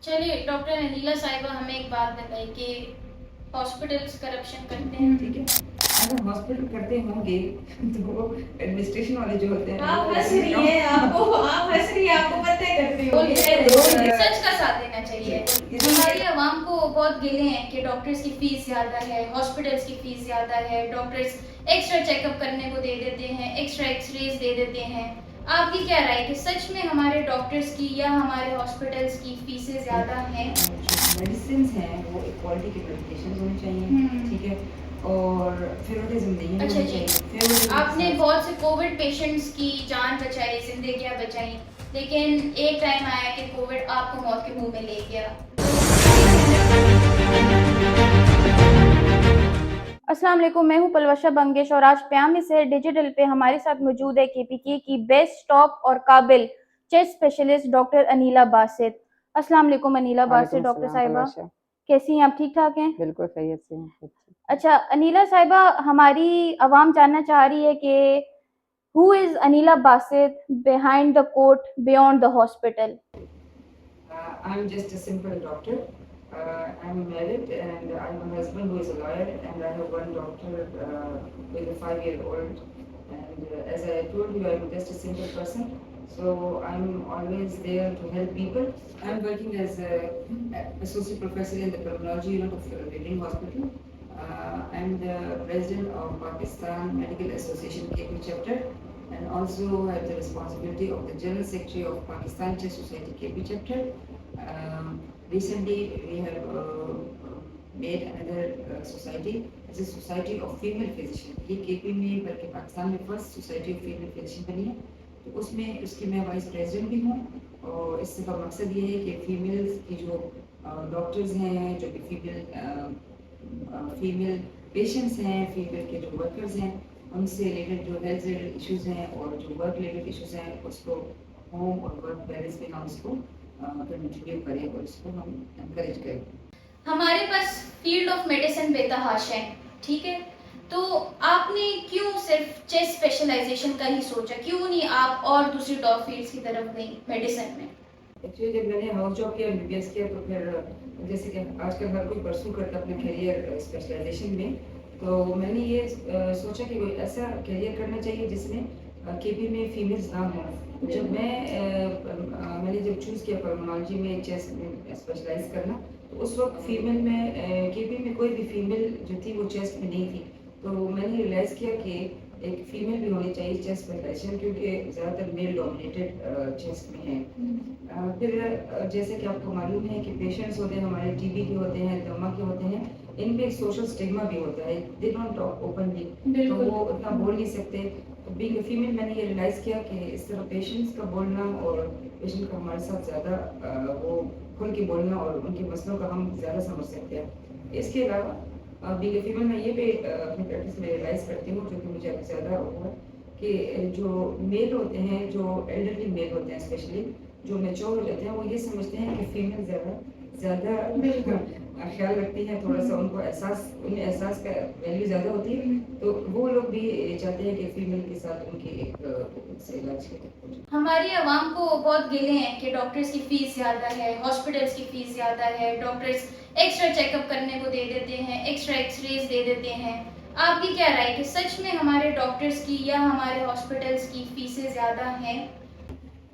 चलिए डॉक्टर अनीला साहिबा हमें एक बात बताइए कि हॉस्पिटल्स करप्शन करते हैं। ठीक है, अगर हॉस्पिटल करते होंगे तो वो एडमिनिस्ट्रेशन वाले जो होते हैं आप हंस रही हैं, आपको पता है करते बोल होंगे। रहे हैं, सच का साथ देना चाहिए। ये जो हमारी आवाम को बहुत गिले हैं कि डॉक्टर्स की फीस ज़्यादा है, हॉस्पिटल्स की फीस ज़्यादा है, डॉक्टर्स एक्स्ट्रा चेकअप करने को दे देते हैं, एक्स्ट्रा एक्सरेज दे देते हैं। आपकी क्या राय है कि सच में हमारे डॉक्टर्स की या हमारे हॉस्पिटल्स की फीसें ज़्यादा हैं? मेडिसिन हैं वो एक क्वालिटी के मेडिकेशन होने चाहिए, ठीक है, और फिर उनकी जिंदगी में अच्छा होनी जी, चाहिए। फिर आपने बहुत से कोविड पेशेंट्स की जान बचाई, जिंदगियां बचाई, लेकिन एक टाइम आया कि कोविड आपको मौत के मुंह में ले गया। अस्सलाम वालेकुम, मैं हूं पलवशा बंगेश और आज प्यामी से डिजिटल पे हमारे साथ मौजूद है केपीके की बेस्ट टॉप और काबिल chest specialist doctor Anila Basit. अस्सलाम वालेकुम अनीला बासित डॉक्टर साहिबा, कैसी हैं आप? ठीक ठाक हैं? बिल्कुल खैरियत से हैं। अच्छा अनीला साहिबा, हमारी आवाम जानना चाह रही है कि who is Aneela Basit behind the coat beyond the hospital? I'm just a simple doctor. I'm married and I have a husband who is a lawyer and I have one daughter with a 5-year-old. And as I told you, I'm just a simple person. So I'm always there to help people. I'm working as an associate professor in the pulmonology unit of Reading Hospital. I'm the president of Pakistan Medical Association KP chapter and also have the responsibility of the General Secretary of Pakistan Chest Society KP chapter. Recently, we have made another society. It's a society of female physician. ये KP में बल्कि पाकिस्तान में first society of female physician बनी है, तो उसमें उसकी मैं वाइस प्रेसिडेंट भी हूँ। और इससे का मकसद ये है कि फीमेल्स की जो डॉक्टर्स हैं, जो कि फीमेल पेशेंट्स हैं, फीमेल के जो वर्कर्स हैं, उनसे रिलेटेड जो हेल्थ रिलेटेड इश्यूज हैं और जो वर्क रिलेटेड इश्यूज हैं, उसको होम और वर्क बैलेंस पे हम उसको कंटिन्यू करें और इसको हम एनकरेज करें। हमारे पास फील्ड ऑफ मेडिसिन बेतहाशा है, ठीक है, तो आपने क्यों सिर्फ चेस्ट स्पेशलाइजेशन का ही सोचा? क्यों नहीं आप और दूसरी टॉप फील्ड्स की तरफ गई मेडिसिन में? एक्चुअली जब मैंने हाउस जॉब किया, एमबीबीएस किया, तो फिर जैसे कि आजकल हर कोई परसू करता है अपने करियर स्पेशलाइजेशन में, तो मैंने ये सोचा कि कोई ऐसा करियर करना चाहिए जिसमें केपी में फीमेल्स ना हो। जब मैंने जब चूज़ किया पल्मोनोलॉजी में चेस्ट में स्पेशलाइज करना, तो उस वक्त फीमेल में केपी में कोई भी फीमेल जो थी वो चेस्ट में नहीं थी। तो मैंने रियलाइज़ किया कि एक फीमेल भी होनी चाहिए चेस्ट स्पेशलाइजेशन, क्योंकि ज़्यादातर मेल डोमिनेटेड चेस्ट में है। फिर जैसे कि आपको मालूम है कि पेशेंट्स होते हैं हमारे टीबी के होते हैं, दमा के होते हैं, इनमें एक सोशल स्टिग्मा भी होता है, दे डोंट टॉक ओपनली, तो वो उतना बोल नहीं सकते। तो बीइंग अ फीमेल मैंने ये रियलाइज़ किया कि इस तरह पेशेंट्स का बोलना और पेशेंट का हमारे साथ ज़्यादा वो खुल के बोलना और उनके मसलों का हम ज़्यादा समझ सकते हैं। इसके अलावा बीइंग अ फीमेल मैं ये भी अपनी प्रैक्टिस में रियलाइज़ करती हूँ, जो कि मुझे अभी ज़्यादा हुआ कि जो मेल होते हैं, जो एल्डरली मेल होते हैं स्पेशली, जो मैच्योर हो जाते हैं, वो ये समझते हैं कि फीमेल ज़्यादा ख्याल रखती हैं, थोड़ा सा उनको उन्हें एहसास का वैल्यू ज़्यादा होती है, तो वो लोग भी चाहते हैं कि फीमेल के साथ उनकी एक से इलाज करें। हमारी आवाम को बहुत गिले हैं कि डॉक्टर्स की फीस ज़्यादा है, हॉस्पिटल्स की फीस ज़्यादा है, डॉक्टर्स एक्स्ट्रा चेकअप करने को दे देते हैं, एक्स्ट्रा एक्सरेज दे देते हैं। आपकी क्या राय है कि सच में हमारे डॉक्टर्स की या हमारे हॉस्पिटल्स की फीसें ज़्यादा हैं?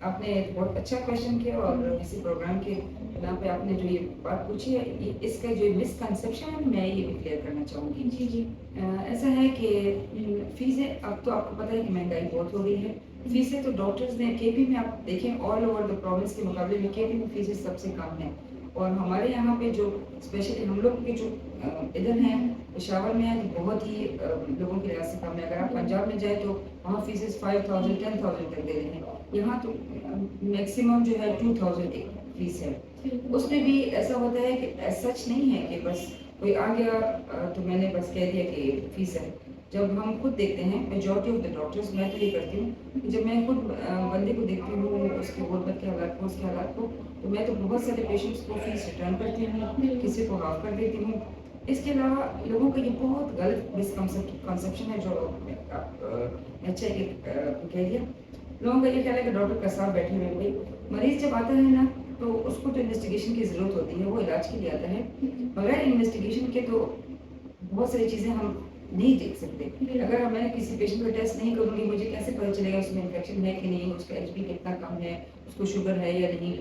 आपने एक बहुत अच्छा क्वेश्चन किया और इसी प्रोग्राम के यहाँ पे आपने जो ये बात पूछी है, इसका जो मिसकंसेप्शन है मैं ये भी क्लियर करना चाहूँगी। जी जी। ऐसा है कि फीसें, अब तो आपको पता है कि महंगाई बहुत हो गई है। फीसें तो डॉक्टर्स ने केपी में आप देखें ऑल ओवर द प्रोविंस के मुकाबले में केपी में फीसें सबसे कम है। और हमारे यहाँ पे जो स्पेशली हम लोग के जो इधर हैं पेशावर में है, तो बहुत ही लोगों के लिहाज से कम है। अगर आप पंजाब में जाए तो वहाँ फीसेस 5,000 10,000 तक दे रहे हैं। यहाँ तो मैक्सिमम जो है 2,000 एक फीस है। उसमें भी ऐसा होता है कि सच नहीं है कि बस कोई आ गया तो मैंने बस कह दिया कि फीस है। जब हम खुद देखते हैं मेजॉरिटी ऑफ द डॉक्टर्स, मैं तो ये करती हूँ कि जब मैं खुद बंदे को देखती हूँ, उसके गुर्बत के हालात को, उसके हालात को, तो मैं तो बहुत सारे पेशेंट्स को फीस रिटर्न करती हूँ, किसी को हाफ कर देती हूँ। इसके अलावा लोगों का ये बहुत गलत मिसकंसेप्शन है, जो अच्छा एक कह दिया, लोगों का ये ख्याल है कि डॉक्टर कसाब बैठे हुए, भाई मरीज जब आता है ना तो उसको जो इन्वेस्टिगेशन की ज़रूरत होती है वो इलाज के लिए आता है। बगैर इन्वेस्टिगेशन के तो बहुत सारी चीज़ें हम नहीं देख सकते। अगर मैं किसी पेशेंट का टेस्ट नहीं करूँगी, मुझे कैसे पता चलेगा उसमें इन्फेक्शन है कि नहीं, उसका एचबी कितना कम है, उसको शुगर है या नहीं?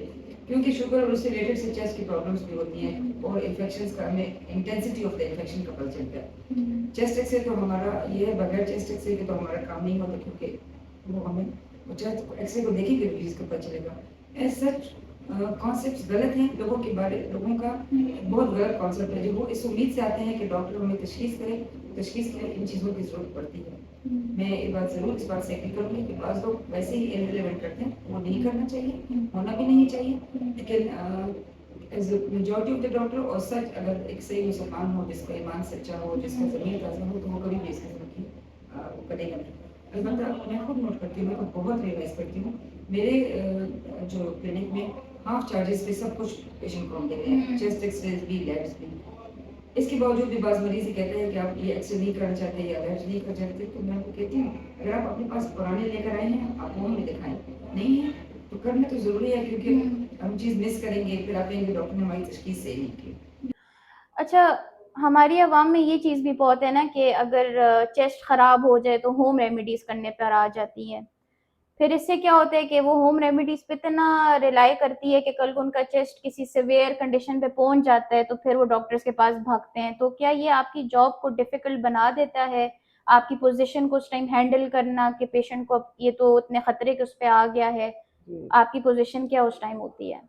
क्योंकि शुगर और उससे रिलेटेड से चेस्ट की प्रॉब्लम्स भी होती हैं और इन्फेक्शंस का हमें इंटेंसिटी ऑफ द इन्फेक्शन का पता चलता है। चेस्ट एक्स-रे तो हमारा ये है, बगैर चेस्ट एक्स-रे के तो हमारा काम नहीं होता, क्योंकि वो हमें चेस्ट एक्स-रे को देखेंगे तो चीज़ का पता चलेगा। एज सच कॉन्सेप्ट्स गलत हैं, लोगों का बहुत गलत कॉन्सेप्ट है, जो वो इस उम्मीद से आते हैं कि डॉक्टर हमें तशखीस करे। तशखीस के लिए इन चीज़ों की ज़रूरत पड़ती है। मैं इस बात से एग्री करूँगी कि बाज़ लोग वैसे ही इर्रेलेवेंट करते हैं, वो नहीं करना चाहिए, होना भी नहीं चाहिए। लेकिन as majority of the doctor और सच, अगर एक सही मुसलमान हो, जिसका ईमान सच्चा हो, जिसका ज़मीर ताज़ा हो, तो वो कभी भी इस किस्म की वो करेगा नहीं। अलबत्ता मैं खुद नोट करती हूँ, मैं खुद बहुत रियलाइज़ करती हूँ। मेरे जो क्लिनिक में हाफ चार्जेस पे सब कुछ पेशेंट को हम दे रहे हैं, चेस्ट एक्स-रेज़ भी, लैब्स भी। इसके बावजूद भी बाज़ मरीज़ ये कहते हैं कि आप ये एक्स-रे नहीं करना चाहते या लैब्स नहीं करना चाहते, तो मैं उनको कहती हूँ, अगर आप अपने पास पुराने लेकर आए हैं, आप वो हमें दिखाएँ। नहीं है, तो करना तो ज़रूरी है, क्योंकि हम चीज़ मिस करेंगे, फिर आप कहेंगे डॉक्टर ने हमारी तशख़ीस सही नहीं की। अच्छा, हमारी आवाम में ये चीज़ भी बहुत है ना कि अगर चेस्ट ख़राब हो जाए तो होम रेमेडीज़ करने पर आ जाती हैं। फिर इससे क्या होता है कि वो होम रेमेडीज़ पे इतना रिलाई करती है कि कल को उनका चेस्ट किसी सीवियर कंडीशन पे पहुँच जाता है, तो फिर वो डॉक्टर्स के पास भागते हैं। तो क्या ये आपकी जॉब को डिफ़िकल्ट बना देता है? आपकी पोज़ीशन को उस टाइम हैंडल करना कि पेशेंट को अब ये तो इतने खतरे के उस पे आ गया है, जी। आपकी पोज़ीशन क्या उस टाइम होती है?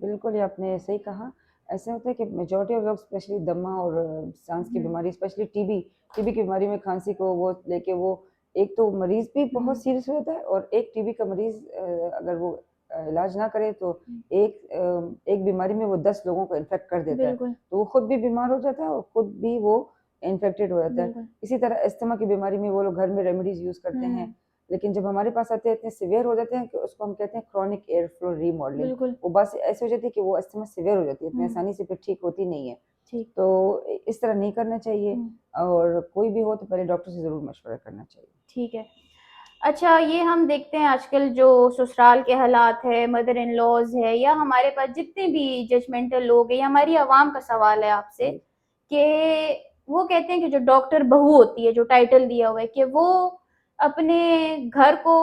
बिल्कुल, ये आपने सही कहा। ऐसा होता है कि मेजॉरिटी ऑफ लोग स्पेशली दमा और साँस की बीमारी, स्पेशली टीबी की बीमारी में खाँसी को वो लेके वो एक तो मरीज़ भी बहुत सीरियस हो जाता है, और एक टीबी का मरीज़ अगर वो इलाज ना करे तो एक बीमारी में वो 10 लोगों को इन्फेक्ट कर देता है। बिल्कुल, तो वो खुद भी बीमार हो जाता है और खुद भी वो इन्फेक्टेड हो जाता है। बिल्कुल। इसी तरह अस्थमा की बीमारी में वो लोग घर में रेमेडीज़ यूज़ करते हैं। लेकिन जब हमारे पास आते हैं, इतने सीवियर हो जाते हैं कि उसको हम कहते हैं क्रॉनिक एयर फ्लो रीमॉडलिंग। बिल्कुल, वो बस ऐसी हो जाती है कि वो अस्थमा सीवियर हो जाती है, इतनी हुँ। आसानी से फिर ठीक होती नहीं है। ठीक। तो इस तरह नहीं करना चाहिए, और कोई भी हो तो पहले डॉक्टर से ज़रूर मशवरा करना चाहिए। ठीक है। अच्छा, ये हम देखते हैं आजकल जो ससुराल के हालात है, मदर इन लॉज़ है या हमारे पास जितने भी जजमेंटल लोग हैं, ये हमारी आवाम का सवाल है आपसे जी। कि वो कहते हैं कि जो डॉक्टर बहू होती है, जो टाइटल दिया हुआ है कि वो अपने घर को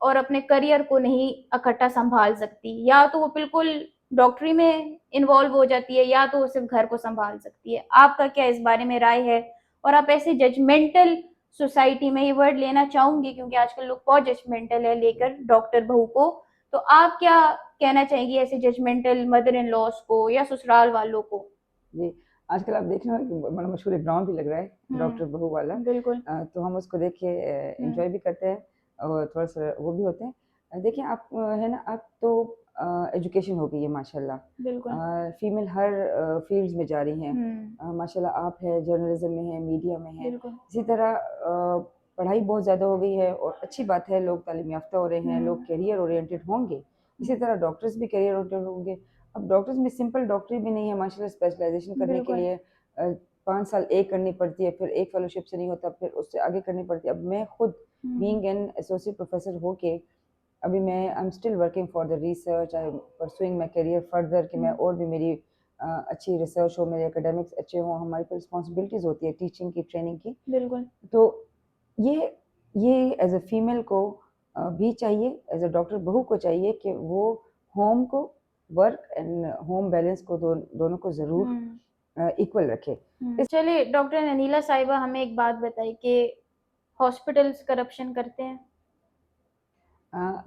और अपने करियर को नहीं इकट्ठा सँभाल सकती। या तो वो बिल्कुल डॉक्टरी में इन्वॉल्व हो जाती है या तो वो सिर्फ़ घर को सँभाल सकती है। आपका क्या इस बारे में राय है? और आप ऐसे जजमेंटल सोसाइटी में ये वर्ड लेना चाहूँगी क्योंकि आजकल लोग बहुत जजमेंटल है लेकर डॉक्टर बहू को। तो आप क्या कहना चाहेंगी ऐसे जजमेंटल मदर इन लॉज़ को या ससुराल वालों को? जी, आजकल आप देख रहे हो कि बड़ा मशहूर एक ड्रामा भी लग रहा है, डॉक्टर बहू वाला। बिल्कुल। तो हम उसको देख के एन्जॉय भी करते हैं और थोड़ा-सा वो भी होते हैं। देखिए आप है ना, अब तो एजुकेशन हो गई है माशाल्लाह। बिल्कुल। फीमेल हर फ़ील्ड्स में जा रही हैं। हुँ। माशाल्लाह आप है, जर्नलिज़्म में है, मीडिया में है। बिल्कुल। इसी तरह पढ़ाई बहुत ज़्यादा हो गई है और अच्छी बात है, लोग तालीम याफ़्ता हो रहे हैं, लोग करियर ओरिएंटेड होंगे। इसी तरह डॉक्टर्स भी करियर ओरिएंटेड होंगे। अब डॉक्टर्स में सिंपल डॉक्टरी भी नहीं है माशाल्लाह, स्पेशलाइज़ेशन करने के बिल्कुल। लिए 5 साल एक करनी पड़ती है, फिर एक फेलोशिप से नहीं होता, फिर उससे आगे करनी पड़ती है। अब मैं खुद बीइंग एन एसोसिएट प्रोफेसर होके अभी मैं I am still working for the research, I am pursuing my career further कि मैं और भी मेरी अच्छी रिसर्च हो, मेरे एकेडमिक्स अच्छे हों। हमारी पर रिस्पॉन्सिबिलिटीज़ होती है टीचिंग की, ट्रेनिंग की। बिल्कुल। तो ये एज़ अ फीमेल को भी चाहिए, एज़ अ डॉक्टर बहू को चाहिए कि वो होम को, वर्क एंड होम बैलेंस को दोनों को ज़रूर इक्वल रखे। चलिए डॉक्टर अनीला साहिबा हमें एक बात बताइए कि हॉस्पिटल्स करप्शन करते हैं?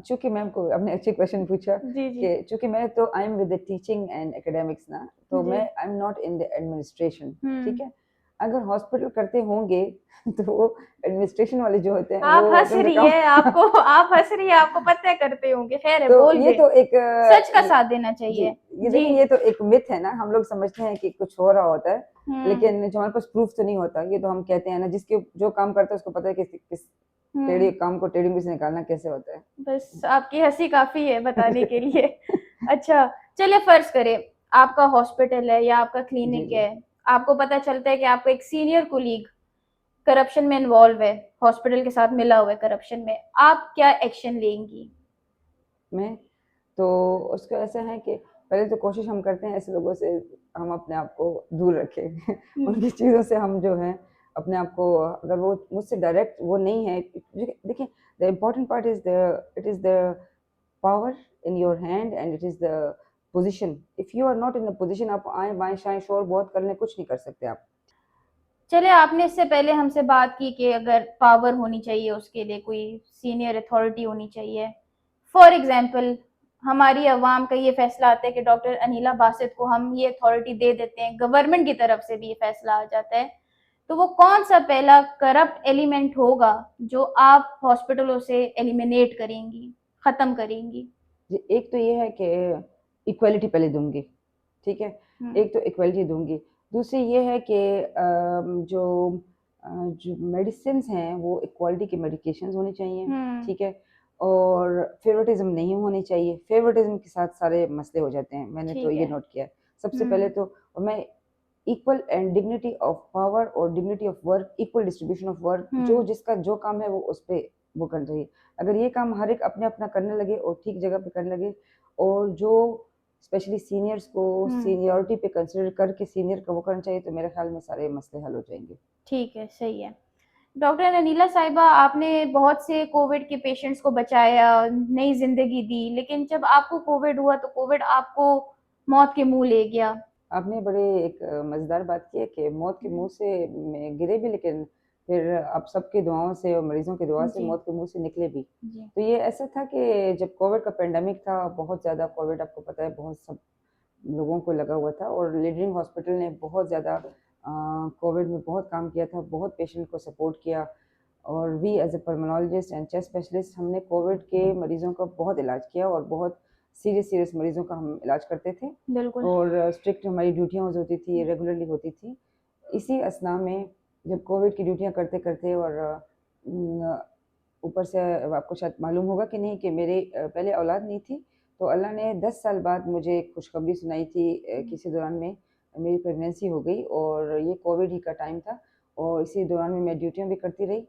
चूँकि मैम को आपने अच्छे क्वेश्चन पूछा जी, जी। कि चूँकि मैं तो I am with the teaching and academics ना, तो जी। मैं आई am not in the administration, ठीक हुँ। है? अगर हॉस्पिटल करते होंगे तो वो एडमिनिस्ट्रेशन वाले जो होते हैं आप वो हँस कम से रही कम है, आप हँस रही है, आपको पता है करते होंगे। ख़ैर है, तो बोल ये दे। तो एक सच का साथ देना जी, चाहिए। ये जी। देखिए ये तो एक मिथ है ना, हम लोग समझते हैं कि कुछ हो रहा होता है, हुँ। लेकिन जो हमारे पास प्रूफ तो नहीं होता। ये तो हम कहते हैं ना, जिसके जो काम करता है उसको पता है कि किस टेढ़े हुँ। काम को टेढ़ी मुंह से निकालना कैसे होता है। बस आपकी हँसी काफ़ी है बताने के लिए। अच्छा, चलिए फ़र्ज़ करें आपका हॉस्पिटल है या आपका जी, क्लिनिक जी। है, आपको पता चलता है कि आपका एक सीनियर कोलीग करप्शन में इन्वॉल्व है, हॉस्पिटल के साथ मिला हुआ है करप्शन में, आप क्या एक्शन लेंगी? मैं तो उसका ऐसा है कि पहले तो कोशिश हम करते हैं ऐसे लोगों से हम अपने आप को दूर रखें उनकी चीज़ों से हम जो है अपने आप को, अगर वो मुझसे डायरेक्ट वो नहीं है, देखिए the important part is the it is the power in your hand and it is the position. If you are not in the position, आप आए बाएं शाएं शोर बहुत कर लें, कुछ नहीं कर सकते आप। चले, आपने इससे पहले हमसे बात की कि अगर पावर होनी चाहिए उसके लिए कोई सीनियर अथॉरिटी होनी चाहिए। फॉर एग्जांपल हमारी अवाम का ये फैसला आता है कि डॉक्टर अनीला बासित को हम ये अथॉरिटी दे देते हैं, गवर्नमेंट की तरफ से भी ये फैसला आ जाता है, तो वो कौन सा पहला करप्ट एलिमेंट होगा जो आप हॉस्पिटलों से एलिमिनेट करेंगी, खत्म करेंगी? एक तो ये है कि इक्वलिटी पहले दूंगी, ठीक है, एक तो इक्वलिटी दूंगी। दूसरी ये है कि जो मेडिसिन हैं वो इक्वालिटी के मेडिकेशंस होने चाहिए, ठीक है, और फेवरेटिज्म नहीं होनी चाहिए। फेवरेटिज्म के साथ सारे मसले हो जाते हैं, मैंने तो ठीक ये है। नोट किया है। सबसे पहले तो, और मैं equal and dignity of power और dignity of work, equal distribution of work, जो जिसका जो काम है वो उस पे वो करना चाहिए। अगर ये काम हर एक अपने अपना करने लगे और ठीक जगह पे करने लगे, और जो स्पेशली सीनियर्स को सीनियरिटी पे कंसिडर करके सीनियर का वो करना चाहिए, तो मेरे ख्याल में सारे मसले हल हो जाएंगे। ठीक है, सही है। डॉक्टर अनीला साहिबा, आपने बहुत से कोविड के पेशेंट्स को बचाया, नई जिंदगी दी, लेकिन जब आपको कोविड हुआ तो कोविड आपको मौत के मुंह ले गया। आपने बड़े एक मज़ेदार बात की है कि मौत के मुंह से गिरे भी, लेकिन फिर आप सबकी दुआओं से और मरीजों की दुआ से जी। मौत के मुंह से निकले भी। जी। तो ये ऐसा था कि जब कोविड का पेंडेमिक था, बहुत ज़्यादा कोविड, आपको पता है, बहुत सब लोगों को लगा हुआ था, और लीडिंग हॉस्पिटल ने बहुत ज़्यादा कोविड में बहुत काम किया था, बहुत पेशेंट को सपोर्ट किया। और we as a pulmonologist and chest specialist, हमने कोविड के मरीज़ों का बहुत इलाज किया, और बहुत सीरियस मरीज़ों का हम इलाज करते थे, बिल्कुल। और स्ट्रिक्ट हमारी ड्यूटियाँ होती थी, रेगुलरली होती थी। इसी असना में जब कोविड की ड्यूटियाँ करते करते, और ऊपर से आपको शायद मालूम होगा कि नहीं कि मेरे पहले औलाद नहीं थी, तो अल्लाह ने 10 साल बाद मुझे एक खुशखबरी सुनाई थी। किसी दौरान में मेरी प्रेगनेंसी हो गई, और ये कोविड ही का टाइम था, और इसी दौरान में मैं ड्यूटियाँ भी करती रही।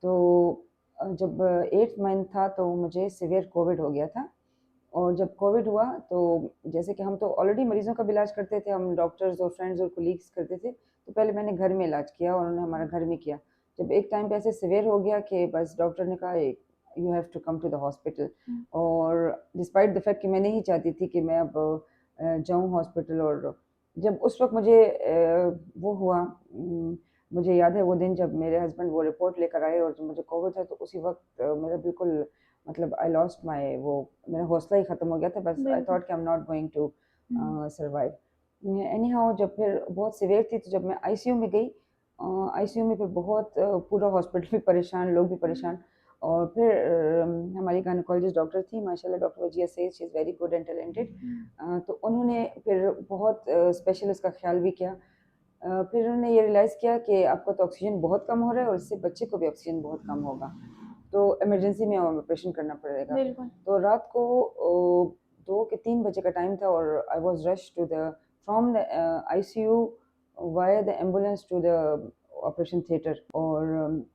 तो जब 8th मंथ था तो मुझे सीवियर कोविड हो गया था। और जब कोविड हुआ तो जैसे कि हम तो ऑलरेडी मरीज़ों का भी इलाज करते थे, हम डॉक्टर्स और फ्रेंड्स और कोलीग्स करते थे, तो पहले मैंने घर में इलाज किया, और उन्होंने हमारा घर में किया। जब एक टाइम पे ऐसे सीवियर हो गया कि बस डॉक्टर ने कहा you have to come to the hospital, और डिस्पाइट द फैक्ट कि मैं नहीं चाहती थी कि मैं अब जाऊँ हॉस्पिटल। और जब उस वक्त मुझे वो हुआ, मुझे याद है वो दिन जब मेरे हस्बैंड वो रिपोर्ट लेकर आए और जब मुझे कोविड था, तो उसी वक्त मेरा बिल्कुल, मतलब आई लॉस्ट माय, वो मेरा हौसला ही ख़त्म हो गया था। बस आई थॉट कि I am not going to survive. Anyhow जब फिर बहुत सीवियर थी, तो जब मैं आईसीयू में गई, आईसीयू में फिर बहुत पूरा हॉस्पिटल भी परेशान, लोग भी परेशान। और फिर हमारी गायनेकोलॉजिस्ट डॉक्टर थी माशाल्लाह, doctor Wajiya Saeed, she is very good and talented. तो उन्होंने फिर बहुत स्पेशल इसका ख्याल भी किया। फिर उन्होंने ये रियलाइज़ किया कि आपका तो ऑक्सीजन बहुत कम हो रहा है, और इससे बच्चे को भी ऑक्सीजन बहुत कम होगा, तो इमरजेंसी में ऑपरेशन करना पड़ेगा। बिल्कुल। तो रात को 2 के 3 बजे का टाइम था, और I was rush to the from the ICU via the ambulance to the operation theatre. और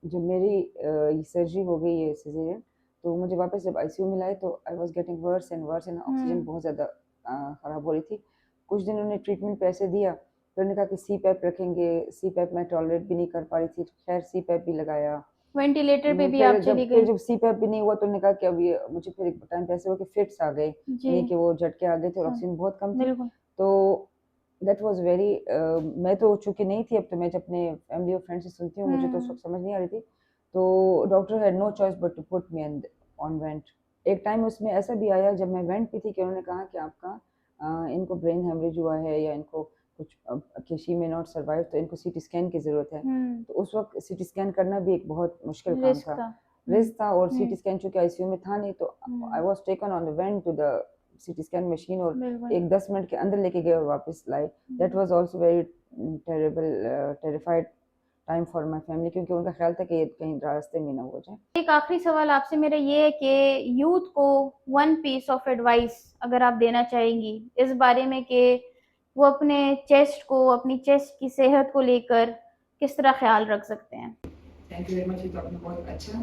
जब मेरी ये सर्जरी हो गई है सिजेरियन, तो मुझे वापस जब आईसीयू में लाए, तो I was getting worse and oxygen बहुत ज़्यादा ख़राब हो रही थी। कुछ दिन उन्होंने ट्रीटमेंट पे ऐसे दिया, फिर उन्होंने कहा कि सीपैप रखेंगे। सीपैप मैं टॉलरेट भी नहीं कर पा रही थी, खैर सीपैप भी लगाया। वेंटिलेटर पे भी फिर आप चली फिर गई? जब सीपैप भी नहीं हुआ, तो उन्होंने कहा कि अब ये मुझे फिर एक टाइम पे ऐसे हुआ कि फिट्स आ गए, जी। यानी कि वो झटके आ गए थे और ऑक्सीजन बहुत कम थी। बिल्कुल। तो दैट वाज वेरी, मैं तो चूँकि नहीं थी, अब तो मैं जब अपने फैमिली और फ्रेंड्स से सुनती हूँ, मुझे तो उस वक्त समझ नहीं आ रही थी। तो doctor had no choice but to put me on vent. एक टाइम उसमें ऐसा भी आया जब मैं वेंट पे थी कि उन्होंने कहा कि आपका इनको ब्रेन हेमरेज हुआ है, या इनको कुछ कि शी में नॉट सर्वाइव, तो इनको सीटी स्कैन की ज़रूरत है। तो उस वक्त सीटी स्कैन करना भी एक बहुत मुश्किल काम रिस्क था, था। रिस्क था। और सीटी स्कैन चूँकि आईसीयू में था नहीं, तो I was taken on the vent to the CT scan machine, और बिल्कुल। एक 10 मिनट के अंदर लेके गए और वापस लाए। That was also very terrified time for my family, क्योंकि उनका ख्याल था कि ये कहीं रास्ते में ना हो जाए। एक आखिरी सवाल आपसे मेरा ये है कि यूथ को वन पीस ऑफ एडवाइस अगर आप देना चाहेंगी इस बारे में कि वो अपने चेस्ट को, अपनी चेस्ट की सेहत को लेकर किस तरह ख्याल रख सकते हैं? थैंक यू वेरी मच, ये तो आपने बहुत अच्छा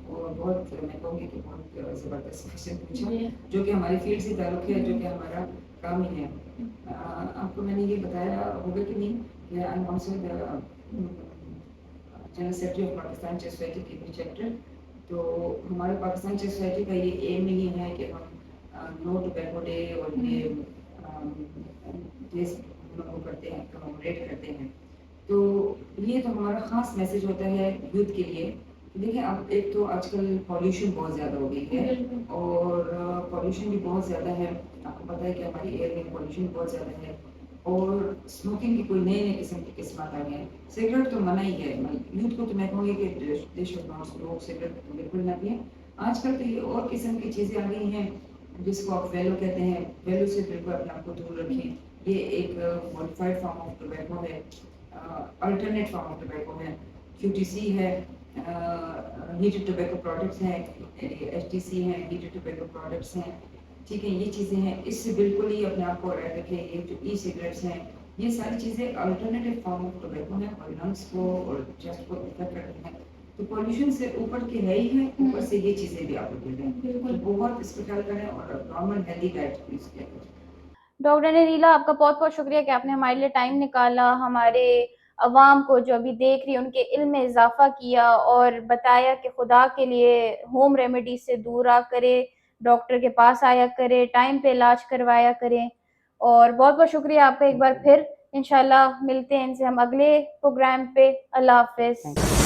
और बहुत मैं कहूँगी कि बहुत ज़बरदस्त क्वेश्चन पूछा, जी। जो कि हमारी फील्ड से ताल्लुक़ है, जो कि हमारा काम ही है। आपको मैंने ये बताया होगा कि नहीं कि I am also the general secretary of Pakistan chess society के चैप्टर। तो हमारे पाकिस्तान चेस सोसाइटी का ये एम नहीं है कि हम नो टोबैको डे और ये डेज वो करते हैं, कमेमोरेट करते हैं। तो ये तो हमारा ख़ास मैसेज होता है यूथ के लिए। देखिए अब एक तो आजकल पॉल्यूशन बहुत ज़्यादा हो गई है बिल्कुल। और पॉल्यूशन भी बहुत ज़्यादा है। आपको पता है कि हमारी एयर में पॉल्यूशन बहुत ज़्यादा है और स्मोकिंग की कोई नए-नए किस्म की किस्मात आ गए हैं। सिगरेट तो मना ही है, यूथ को तो मैं कहूँगी कि they should not smoke cigarette बिल्कुल ना पिएँ। आजकल तो ये और किस्म की चीज़ें आ गई हैं जिसको आप वैलो कहते हैं, वैलो से बिल्कुल अपने आप को दूर रखें। ये एक मॉडिफाइड फॉर्म ऑफ टोबैको है, अल्टरनेट फॉर्म ऑफ टोबैको है, क्यूटीसी है, हीटेड टोबैको प्रोडक्ट्स हैं, एचटीसी हैं, हीटेड टोबैको प्रोडक्ट्स हैं। ठीक है, ये चीज़ें हैं, इससे बिल्कुल ही अपने आप को अलग रखें। ये जो ई सिगरेट्स हैं, ये सारी चीज़ें अल्टरनेटिव फॉर्म ऑफ टोबैको हैं और लंग्स को और चेस्ट को इफेक्ट करती हैं। तो पॉल्यूशन से ऊपर के है ही है, ऊपर से ये चीज़ें भी आपको मिल रही हैं। बिल्कुल। तो बहुत इस पर ख्याल करें और नॉर्मल हेल्दी डाइट यूज़ किया करें। डॉक्टर अनीला, आपका बहुत बहुत शुक्रिया कि आपने हमारे लिए टाइम निकाला, हमारे अवाम को जो अभी देख रही है उनके इल्म में इजाफा किया और बताया कि खुदा के लिए होम रेमेडी से दूर आ करे, डॉक्टर के पास आया करे, टाइम पे इलाज करवाया करें। और बहुत बहुत शुक्रिया आपका एक बार फिर। इंशाल्लाह मिलते हैं इनसे हम अगले प्रोग्राम पे। अल्लाह हाफिज। Thank you.